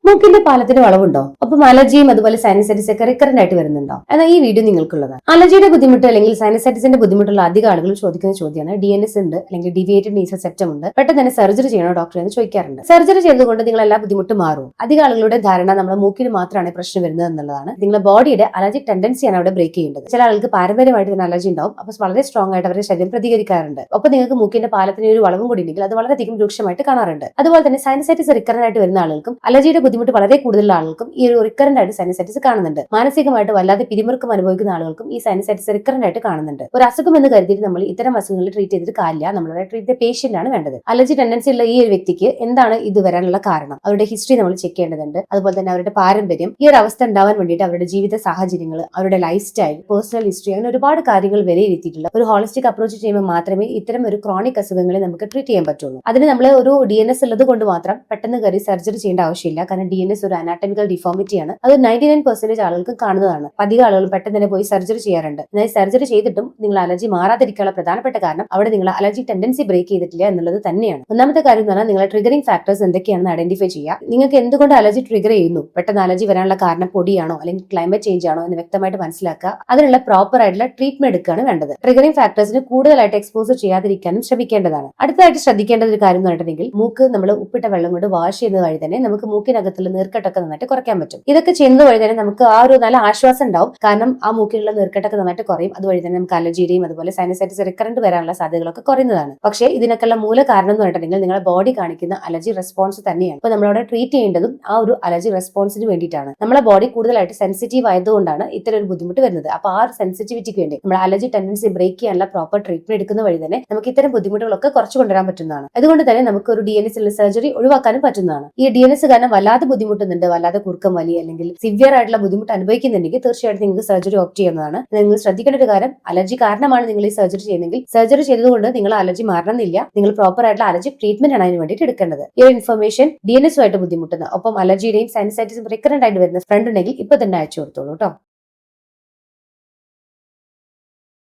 മൂക്കിന്റെ പാലത്തിന് വളവുണ്ടോ? അപ്പം അലർജിയും അതുപോലെ സൈനസൈറ്റിസ് ഒക്കെ റിക്കറന്റ് ആയിട്ട് വരുന്നുണ്ടോ? എന്നാൽ ഈ വീഡിയോ നിങ്ങൾക്കുള്ളതാണ്. അലർജിയുടെ ബുദ്ധിമുട്ട് അല്ലെങ്കിൽ സൈനസൈറ്റിസിന്റെ ബുദ്ധിമുട്ടുള്ള അധിക ആളുകൾ ചോദിക്കുന്ന ചോദ്യമാണ് DNS ഉണ്ട് അല്ലെങ്കിൽ ഡീവിയേറ്റഡ് നീസൽ സെപ്റ്റം ഉണ്ട്, പെട്ടെന്ന് തന്നെ സർജറി ചെയ്യണോ ഡോക്ടർ എന്ന് ചോദിക്കാറുണ്ട്. സർജറി ചെയ്തുകൊണ്ട് നിങ്ങൾ എല്ലാ ബുദ്ധിമുട്ടും മാറും. അധിക ആളുകളുടെ ധാരണ നമ്മുടെ മൂക്കിന് മാത്രമാണ് പ്രശ്നം വരുന്നത് എന്നുള്ളതാണ്. നിങ്ങളുടെ ബോഡിയുടെ അലർജിക് ടെൻഡൻസിയാണ് അവിടെ ബ്രേക്ക് ചെയ്യേണ്ടത്. ചില ആൾക്ക് പാരമ്പര്യമായിട്ട് ഇതിന് അലർജി ഉണ്ടാവും, അപ്പോൾ വളരെ സ്ട്രോങ് ആയിട്ട് അവരുടെ ശരീരം പ്രതികരിക്കാറുണ്ട്. ഒപ്പം നിങ്ങൾക്ക് മൂക്കിന്റെ പാലത്തിന് ഒരു വളവും കൂടി ഉണ്ടെങ്കിൽ അത് വളരെയധികം രൂക്ഷമായിട്ട് കാണാറുണ്ട്. അതുപോലെ തന്നെ സൈനസൈറ്റിസ് റിക്കറന്റ് ആയിട്ട് വരുന്ന ആളുകൾക്കും അലർജിയുടെ ബുദ്ധിമുട്ട് വളരെ കൂടുതലുള്ള ആളുകൾക്കും ഈ ഒരു റിക്കറന്റ് ആയിട്ട് സൈനസൈറ്റിസ് കാണുന്നുണ്ട്. മാനസികമായിട്ട് വല്ലാതെ പിരിമുറുക്കം അനുഭവിക്കുന്ന ആളുകൾക്കും ഈ സൈനസൈറ്റിസ് റിക്കറന്റ് ആയിട്ട് കാണുന്നുണ്ട്. ഒരു അസുഖം എന്ന് കരുതിയിട്ട് നമ്മൾ ഇത്തരം അസുഖങ്ങൾ ട്രീറ്റ് ചെയ്തിട്ട് കാര്യമില്ല. നമ്മളുടെ ട്രീറ്റ് പേഷ്യന്റ് ആണ് വേണ്ടത്. അലർജി ടെൻഡൻസി ഉള്ള ഈ ഒരു വ്യക്തിക്ക് എന്താണ് ഇത് വരാനുള്ള കാരണം, അവരുടെ ഹിസ്റ്ററി നമ്മൾ ചെക്ക് ചെയ്യേണ്ടതുണ്ട്. അതുപോലെ തന്നെ അവരുടെ പാരമ്പര്യം, ഈ ഒരു അവസ്ഥ ഉണ്ടാവാൻ വേണ്ടിയിട്ട് അവരുടെ ജീവിത സാഹചര്യങ്ങൾ, അവരുടെ ലൈഫ് സ്റ്റൈൽ, പേഴ്സണൽ ഹിസ്റ്ററി, അങ്ങനെ ഒരുപാട് കാര്യങ്ങൾ വിലയിരുത്തിയിട്ടുള്ള ഒരു ഹോളിസ്റ്റിക് അപ്രോച്ച് ചെയ്യുമ്പോൾ മാത്രമേ ഇത്തരം ഒരു ക്രോണിക് അസുഖങ്ങളെ നമുക്ക് ട്രീറ്റ് ചെയ്യാൻ പറ്റുള്ളൂ. അതിന് നമ്മൾ ഒരു DNS ഉള്ളത് കൊണ്ട് മാത്രം പെട്ടെന്ന് കയറി സർജറി ചെയ്യേണ്ട ആവശ്യമില്ല. കാരണം DNS ഒരു അനാറ്റമിക്കൽ ഡിഫോമിറ്റിയാണ്. അത് 99% ആളുകൾക്ക് കാണുന്നതാണ്. അധിക ആളുകൾ പെട്ടെന്ന് തന്നെ പോയി സർജറി ചെയ്യാറുണ്ട്. എന്നാൽ സർജറി ചെയ്തിട്ടും നിങ്ങൾ അലർജി മാറാതിരിക്കാനുള്ള പ്രധാനപ്പെട്ട കാരണം അവിടെ നിങ്ങൾ അലർജി ടെൻഡൻസി ബ്രേക്ക് ചെയ്തിട്ടില്ല എന്നുള്ളത് തന്നെയാണ്. ഒന്നാമത്തെ കാര്യം എന്ന് പറഞ്ഞാൽ നിങ്ങളെ ട്രിഗറിംഗ് ഫാക്ടേഴ്സ് എന്തൊക്കെയാണെന്ന് ഐഡന്റിഫൈ ചെയ്യുക. നിങ്ങൾക്ക് എന്തുകൊണ്ട് അലർജി ട്രിഗർ ചെയ്യുന്നു, പെട്ടെന്ന് അലർജി വരാനുള്ള കാരണം പൊടിയാണോ അല്ലെങ്കിൽ ക്ലൈമറ്റ് ചേഞ്ച് ആണോ എന്ന് വ്യക്തമായിട്ട് മനസ്സിലാക്കുക. അതിനുള്ള പ്രോപ്പർ ആയിട്ടുള്ള ട്രീറ്റ്മെന്റ് എടുക്കുകയാണ് വേണ്ടത്. ട്രിഗറിംഗ് ഫാക്ടേഴ്സിന് കൂടുതലായിട്ട് എക്സ്പോസർ ചെയ്യാതിരിക്കാനും ശ്രമിക്കേണ്ടതാണ്. അടുത്തതായിട്ട് ശ്രദ്ധിക്കേണ്ട ഒരു കാര്യം എന്ന് പറഞ്ഞിട്ടുണ്ടെങ്കിൽ മൂക്ക് നമ്മൾ ഉപ്പിട്ട വെള്ളം കൊണ്ട് വാഷ് ചെയ്യുന്നത് വഴി തന്നെ നമുക്ക് മൂക്കിനകത്തുള്ള നീർക്കെട്ടൊക്കെ നന്നായിട്ട് കുറയ്ക്കാൻ പറ്റും. ഇതൊക്കെ ചെയ്യുന്നത് വഴി തന്നെ നമുക്ക് ആ ഒരു നല്ല ആശ്വാസം ഉണ്ടാവും. കാരണം ആ മൂക്കിലുള്ള നീർക്കെട്ടൊക്കെ നന്നായിട്ട് കുറയും. അതുവഴി തന്നെ നമുക്ക് അലർജിയുടെയും അതുപോലെ സൈനസൈറ്റിസ് റിക്കറന്റ് വരാനുള്ള സാധ്യതകളൊക്കെ കുറയുന്നതാണ്. പക്ഷേ ഇതിനൊക്കെയുള്ള മൂല കാരണം എന്ന് പറഞ്ഞിട്ടുണ്ടെങ്കിൽ നിങ്ങളുടെ ബോഡി കാണിക്കുന്ന അലർജി റെസ്പോൺസ് തന്നെയാണ്. അപ്പോൾ നമ്മളവിടെ ട്രീറ്റ് ചെയ്യേണ്ടതും ആ ഒരു അലർജി റെസ്പോൺസിന് വേണ്ടിയിട്ടാണ്. നമ്മളെ ബോഡി കൂടുതലായിട്ട് സെൻസിറ്റീവ് ആയതുകൊണ്ടാണ് ഇത്തരം ഒരു ബുദ്ധിമുട്ട് വരുന്നത്. അപ്പോൾ ആ ഒരു സെൻസിറ്റിവിറ്റിക്ക് വേണ്ടി നമ്മൾ അലർജി ടെൻഡൻസി ബ്രേക്ക് ചെയ്യാനുള്ള പ്രോപ്പർ ട്രീറ്റ്മെന്റ് എടുക്കുന്ന വഴി തന്നെ നമുക്ക് ഇത്തരം ബുദ്ധിമുട്ടുകളൊക്കെ കുറച്ചു കൊണ്ടുവരാൻ പറ്റുന്നതാണ്. അതുകൊണ്ട് തന്നെ നമുക്ക് ഒരു DNS സർജറി ഒഴിവാക്കാനും പറ്റുന്നതാണ്. ഈ DNS കാരണം വല്ലാതെ ബുദ്ധിമുട്ടുന്നുണ്ട്, വല്ലാതെ കുറുക്കം വലി അല്ലെങ്കിൽ സിവിയർ ആയിട്ടുള്ള ബുദ്ധിമുട്ട് അനുഭവിക്കുന്നുണ്ടെങ്കിൽ തീർച്ചയായിട്ടും നിങ്ങൾക്ക് സർജറി ഓപ്റ്റ് ചെയ്യുന്നതാണ്. നിങ്ങൾ ശ്രദ്ധിക്കേണ്ട ഒരു കാര്യം, അലർജി കാരണമാണ് നിങ്ങൾ ഈ സർജറി ചെയ്യുന്നതെങ്കിൽ സർജറി ചെയ്തതുകൊണ്ട് നിങ്ങൾ അലർജി മാറണമെന്നില്ല. നിങ്ങൾ പ്രോപ്പർ ആയിട്ടുള്ള അലർജി ട്രീറ്റ്മെന്റ് ആണ് അതിന് വേണ്ടിയിട്ട് എടുക്കേണ്ടത്. ഈ ഒരു ഇൻഫർമേഷൻ DNS ആയിട്ട് ബുദ്ധിമുട്ടുന്ന ഒപ്പം അലർജിയുടെയും സൈനസൈറ്റിസും റിക്കറന്റ് ആയിട്ട് വരുന്ന ഫ്രണ്ട് ഉണ്ടെങ്കിൽ ഇപ്പൊ തന്നെ അയച്ചു കൊടുത്തോളൂ കേട്ടോ.